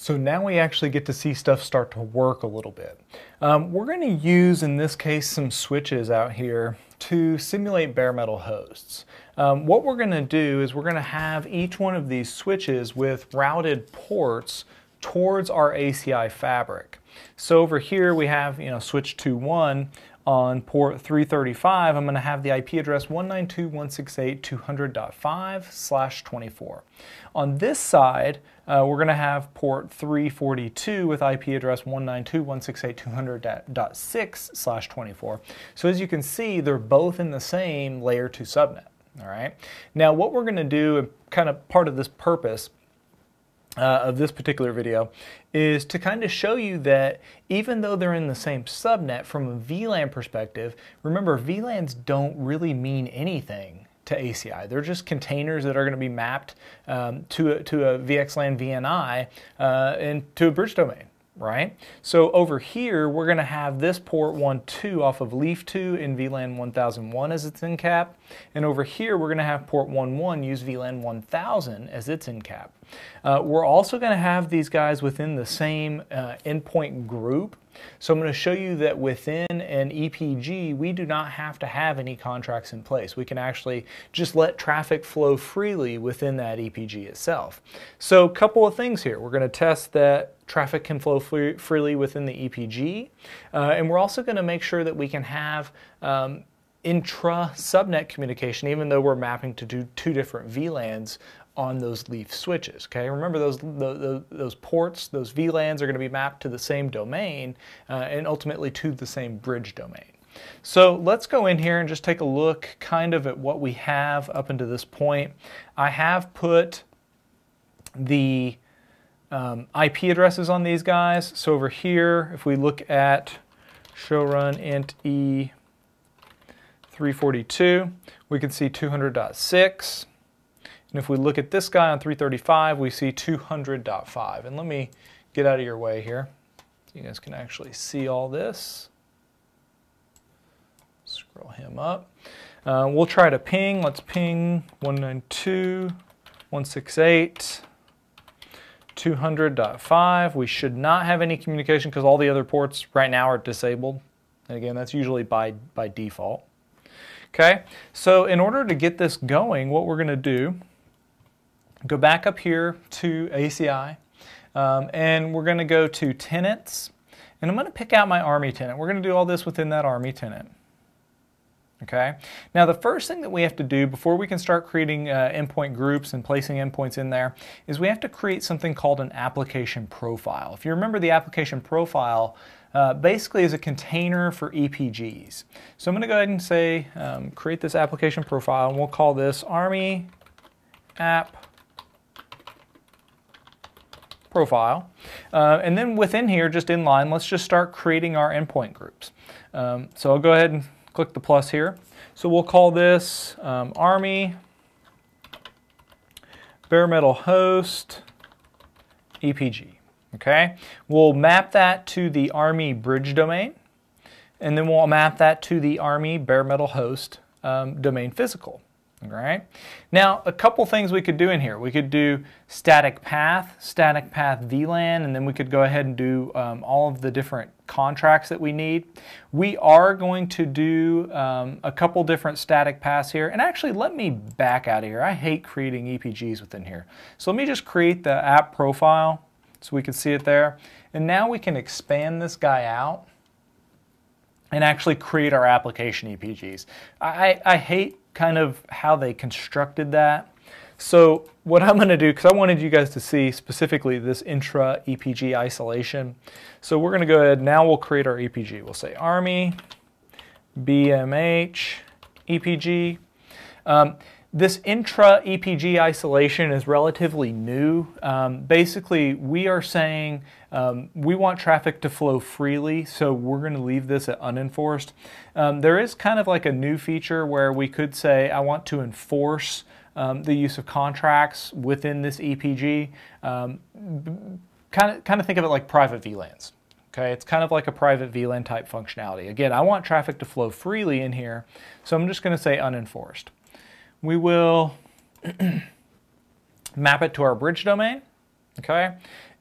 So now we actually get to see stuff start to work a little bit. We're going to use, in this case, some switches out here to simulate bare metal hosts. What we're going to do is we're going to have each one of these switches with routed ports towards our ACI fabric. So over here we have, switch 2.1 on port 335. I'm going to have the IP address 192.168.200.5/24. On this side, we're going to have port 342 with IP address 192.168.200.6/24. So as you can see, they're both in the same layer 2 subnet. All right. Now what we're going to do, kind of part of this purpose of this particular video, is to kind of show you that even though they're in the same subnet, from a VLAN perspective, remember VLANs don't really mean anything to ACI. They're just containers that are going to be mapped to a VXLAN VNI and to a bridge domain, right? So over here, we're going to have this port 1.2 off of leaf 2 in VLAN 1001 as its in cap. And over here, we're going to have port 1.1 use VLAN 1000 as its in cap. We're also going to have these guys within the same endpoint group. So I'm going to show you that within an EPG, we do not have to have any contracts in place. We can actually just let traffic flow freely within that EPG itself. So a couple of things here. We're going to test that traffic can flow freely within the EPG. And we're also going to make sure that we can have intra-subnet communication, even though we're mapping to do two different VLANs on those leaf switches. Okay, remember those ports, those VLANs are going to be mapped to the same domain and ultimately to the same bridge domain. So let's go in here and just take a look kind of at what we have up until this point. I have put the IP addresses on these guys. So over here, if we look at showrun int e 342, we can see 200.6. And if we look at this guy on 335, we see 200.5. And let me get out of your way here so you guys can actually see all this. Scroll him up. We'll try to ping. Let's ping 192.168.200.5. We should not have any communication because all the other ports right now are disabled. And again, that's usually by default. Okay, so in order to get this going, what we're going to do, go back up here to ACI, and we're going to go to tenants, and I'm going to pick out my Army tenant. We're going to do all this within that Army tenant. Okay. Now the first thing that we have to do before we can start creating endpoint groups and placing endpoints in there is we have to create something called an application profile. If you remember, the application profile basically is a container for EPGs. So I'm going to go ahead and say create this application profile, and we'll call this Army app profile. And then within here, just in line, let's just start creating our endpoint groups. So I'll go ahead and click the plus here. So we'll call this Army bare metal host EPG. Okay, we'll map that to the Army bridge domain, and then we'll map that to the Army bare metal host domain physical. All right. Now, a couple things we could do in here. We could do static path VLAN, and then we could go ahead and do all of the different contracts that we need. We are going to do a couple different static paths here. And actually, let me back out of here. I hate creating EPGs within here. So let me just create the app profile so we can see it there. And now we can expand this guy out and actually create our application EPGs. I hate kind of how they constructed that. So what I'm going to do, because I wanted you guys to see specifically this intra EPG isolation. So we're going to go ahead, now we'll create our EPG. We'll say Army BMH EPG. This intra EPG isolation is relatively new. Basically, we are saying we want traffic to flow freely, so we're going to leave this at unenforced. There is kind of like a new feature where we could say, I want to enforce the use of contracts within this EPG. Kind of think of it like private VLANs. Okay, it's kind of like a private VLAN type functionality. Again, I want traffic to flow freely in here, so I'm just going to say unenforced. We will map it to our bridge domain, okay?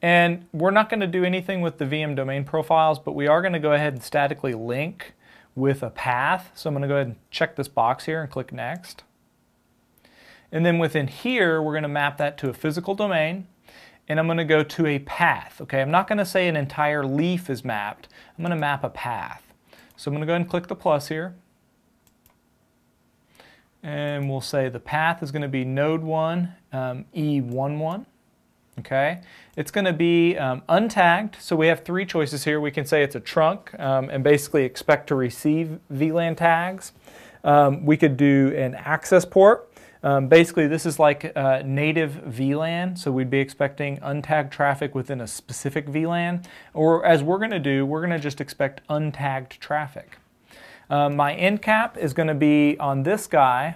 And we're not going to do anything with the VM domain profiles, but we are going to go ahead and statically link with a path. So I'm going to go ahead and check this box here and click Next. And then within here, we're going to map that to a physical domain, and I'm going to go to a path. Okay, I'm not going to say an entire leaf is mapped. I'm going to map a path. So I'm going to go ahead and click the plus here. And we'll say the path is going to be node 1, E11. Okay, it's going to be untagged, so we have three choices here. We can say it's a trunk and basically expect to receive VLAN tags. We could do an access port. Basically, this is like native VLAN, so we'd be expecting untagged traffic within a specific VLAN. Or as we're going to do, we're going to just expect untagged traffic. My end cap is going to be on this guy,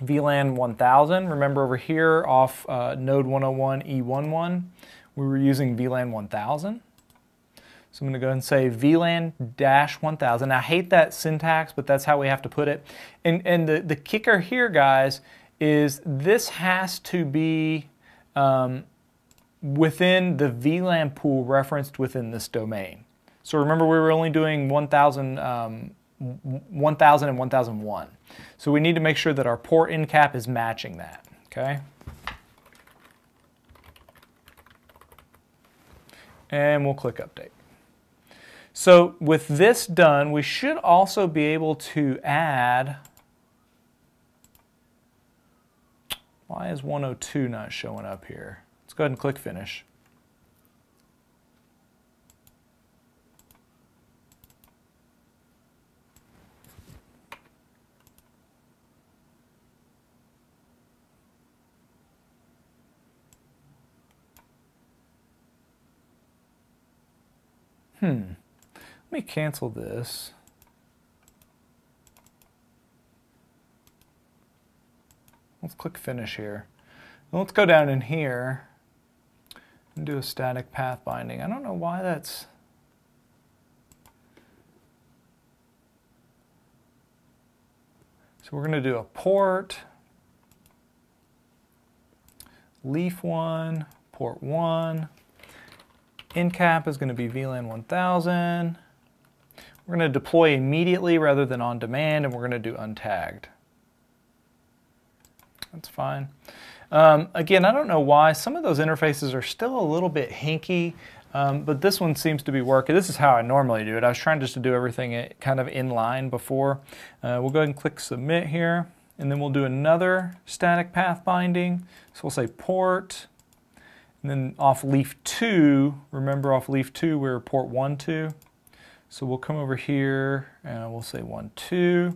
VLAN 1000. Remember over here off node 101 E11, we were using VLAN 1000. So I'm going to go ahead and say VLAN-1000. I hate that syntax, but that's how we have to put it. And the kicker here, guys, is this has to be within the VLAN pool referenced within this domain. So remember, we were only doing 1000 and 1001. So we need to make sure that our port end cap is matching that, okay? And we'll click Update. So with this done, we should also be able to add, why is 102 not showing up here? Let's go ahead and click Finish. Let me cancel this. Let's click Finish here. And let's go down in here and do a static path binding. I don't know why that's... So we're going to do a port, leaf 1, port 1. End cap is going to be VLAN 1000. We're going to deploy immediately rather than on demand, and we're going to do untagged. That's fine. Again, I don't know why. Some of those interfaces are still a little bit hinky, but this one seems to be working. This is how I normally do it. I was trying just to do everything kind of in line before. We'll go ahead and click Submit here, and then we'll do another static path binding. So we'll say port. And then off leaf 2, remember off leaf 2 we're port 1.2. So we'll come over here and we'll say 1.2.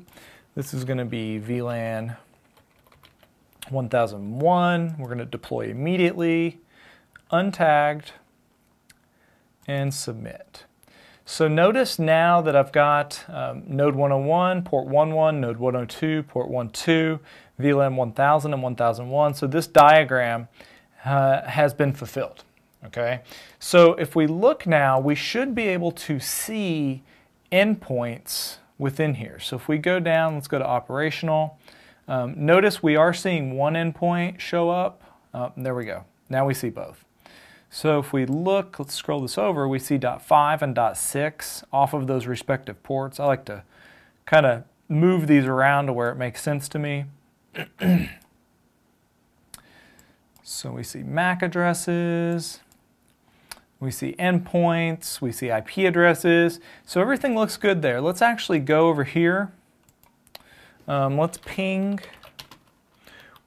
This is going to be VLAN 1001. We're going to deploy immediately, untagged, and submit. So notice now that I've got node 101, port 11, node 102, port 12, VLAN 1000 and 1001. So this diagram has been fulfilled. Okay, so if we look now, we should be able to see endpoints within here. So if we go down, let's go to operational. Notice we are seeing one endpoint show up. There we go. Now we see both. So if we look, let's scroll this over, we see .5 and .6 off of those respective ports. I like to kind of move these around to where it makes sense to me. So we see MAC addresses, we see endpoints, we see IP addresses. So everything looks good there. Let's actually go over here. Let's ping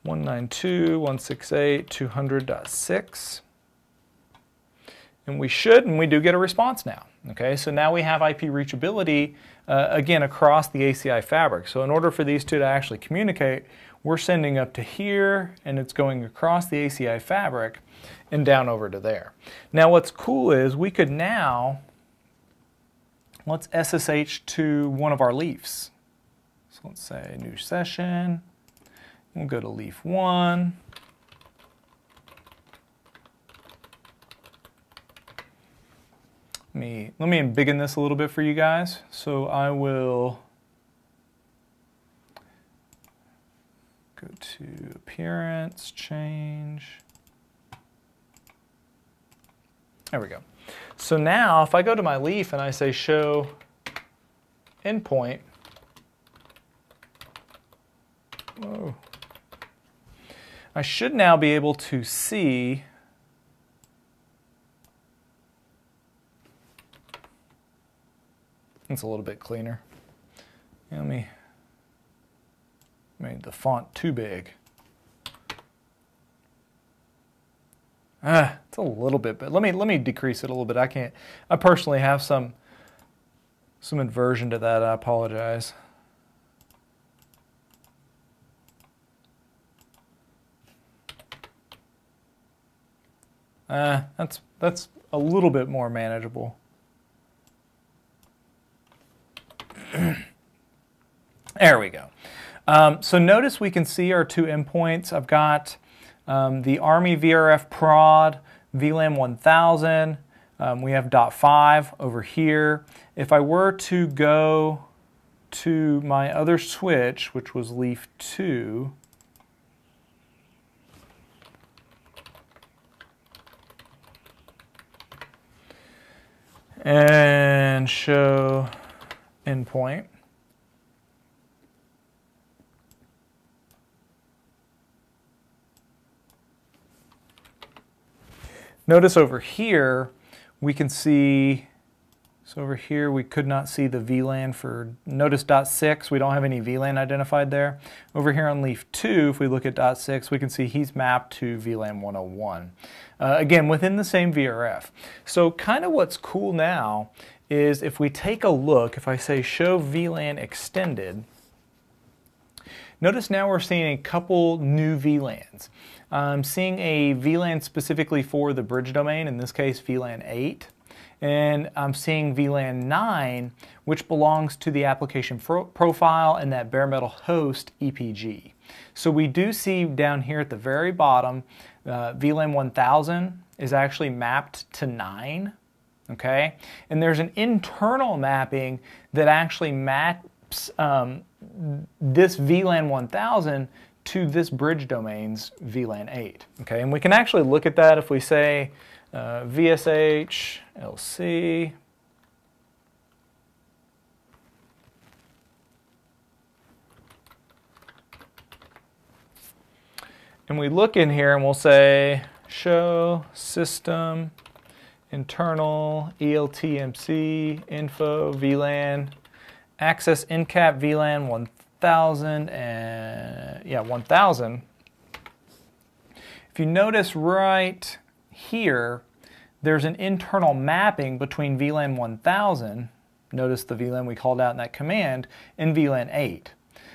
192.168.200.6. And we should, and we do get a response now. Okay, so now we have IP reachability, again, across the ACI fabric. So in order for these two to actually communicate, we're sending up to here, and it's going across the ACI fabric and down over to there. Now what's cool is we could now, let's SSH to one of our leafs. So let's say new session. We'll go to leaf 1. Let me embiggen this a little bit for you guys. So I will go to appearance, change. There we go. So now if I go to my leaf and I say show endpoint, whoa, I should now be able to see it's a little bit cleaner. Let me made the font too big. It's a little bit, but let me decrease it a little bit. I personally have some aversion to that. I apologize. That's a little bit more manageable. There we go. So notice we can see our two endpoints. I've got the Army VRF prod, VLAN 1000. We have .5 over here. If I were to go to my other switch, which was leaf 2, and show endpoint, notice over here we can see, so over here we could not see the VLAN for, notice .6, we don't have any VLAN identified there. Over here on leaf 2, if we look at .6, we can see he's mapped to VLAN 101. Again, within the same VRF. So kind of what's cool now is if we take a look, if I say show VLAN extended, notice now we're seeing a couple new VLANs. I'm seeing a VLAN specifically for the bridge domain, in this case VLAN 8, and I'm seeing VLAN 9, which belongs to the application profile and that bare metal host EPG. So we do see down here at the very bottom, VLAN 1000 is actually mapped to 9. Okay, and there's an internal mapping that actually maps this VLAN 1000 to this bridge domain's VLAN 8. Okay, and we can actually look at that if we say VSH LC. And we look in here and we'll say show system internal ELTMC info VLAN access incap VLAN 1000 and 1000. If you notice right here, there's an internal mapping between VLAN 1000, notice the VLAN we called out in that command, and VLAN 8.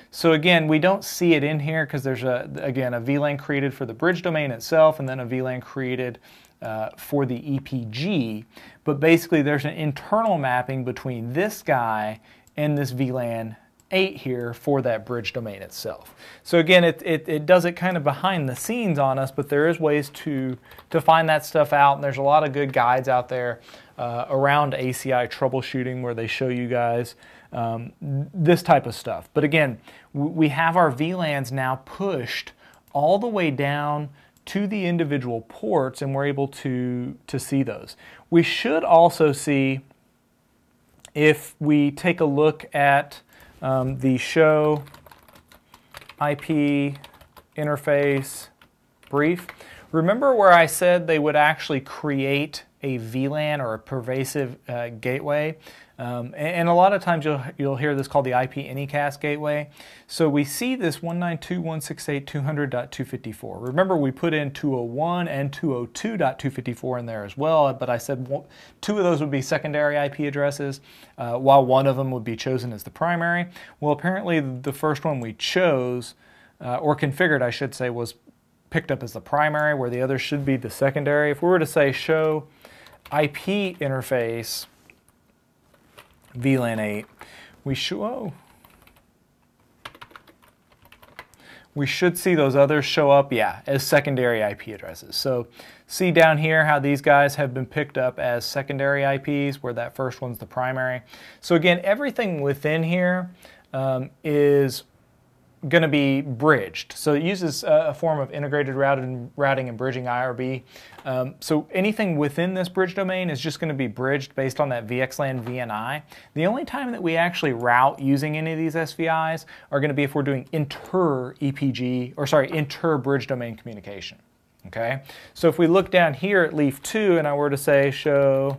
So again, we don't see it in here because there's again a VLAN created for the bridge domain itself and then a VLAN created for the EPG, but basically there's an internal mapping between this guy and this VLAN 8 here for that bridge domain itself. So again, it does it kind of behind the scenes on us, but there is ways to find that stuff out, and there's a lot of good guides out there around ACI troubleshooting where they show you guys this type of stuff. But again, we have our VLANs now pushed all the way down to the individual ports, and we're able to see those. We should also see, if we take a look at the show IP interface brief, remember where I said they would actually create a VLAN or a pervasive gateway? And a lot of times you'll hear this called the IP Anycast gateway. So we see this 192.168.200.254. Remember, we put in 201 and 202.254 in there as well, but I said two of those would be secondary IP addresses, while one of them would be chosen as the primary. Well, apparently the first one we chose, or configured I should say, was picked up as the primary, where the other should be the secondary. If we were to say show IP interface VLAN 8, we should see those others show up, as secondary IP addresses. So see down here how these guys have been picked up as secondary IPs, where that first one's the primary. So again, everything within here is going to be bridged. So it uses a form of integrated routing and bridging IRB. So anything within this bridge domain is just going to be bridged based on that VXLAN VNI. The only time that we actually route using any of these SVIs are going to be if we're doing inter bridge domain communication. Okay, so if we look down here at leaf 2 and I were to say show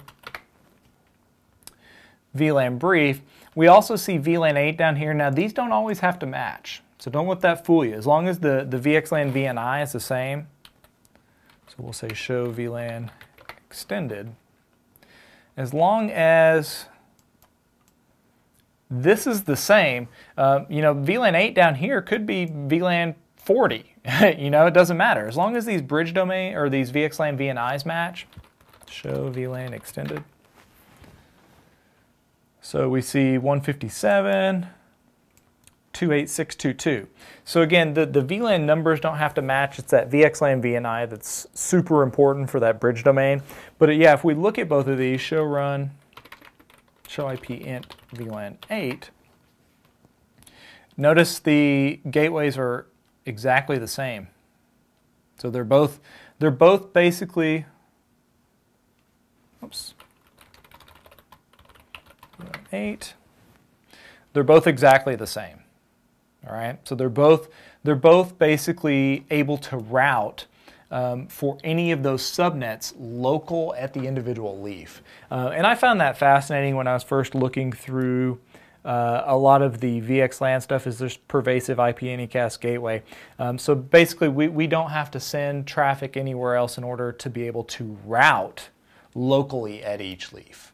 VLAN brief, we also see VLAN 8 down here. Now these don't always have to match, so don't let that fool you. As long as the VXLAN VNI is the same, so we'll say show VLAN extended. As long as this is the same, you know, VLAN 8 down here could be VLAN 40. You know, it doesn't matter. As long as these bridge domain or these VXLAN VNIs match, show VLAN extended. So we see 157, 28622. So again, the VLAN numbers don't have to match. It's that VXLAN VNI that's super important for that bridge domain. But yeah, if we look at both of these, show run, show IP int VLAN 8, notice the gateways are exactly the same. So they're both basically, oops, 8. They're both exactly the same. All right, so they're both basically able to route for any of those subnets local at the individual leaf. And I found that fascinating when I was first looking through a lot of the VXLAN stuff. Is this pervasive IP anycast gateway. So basically we don't have to send traffic anywhere else in order to be able to route locally at each leaf.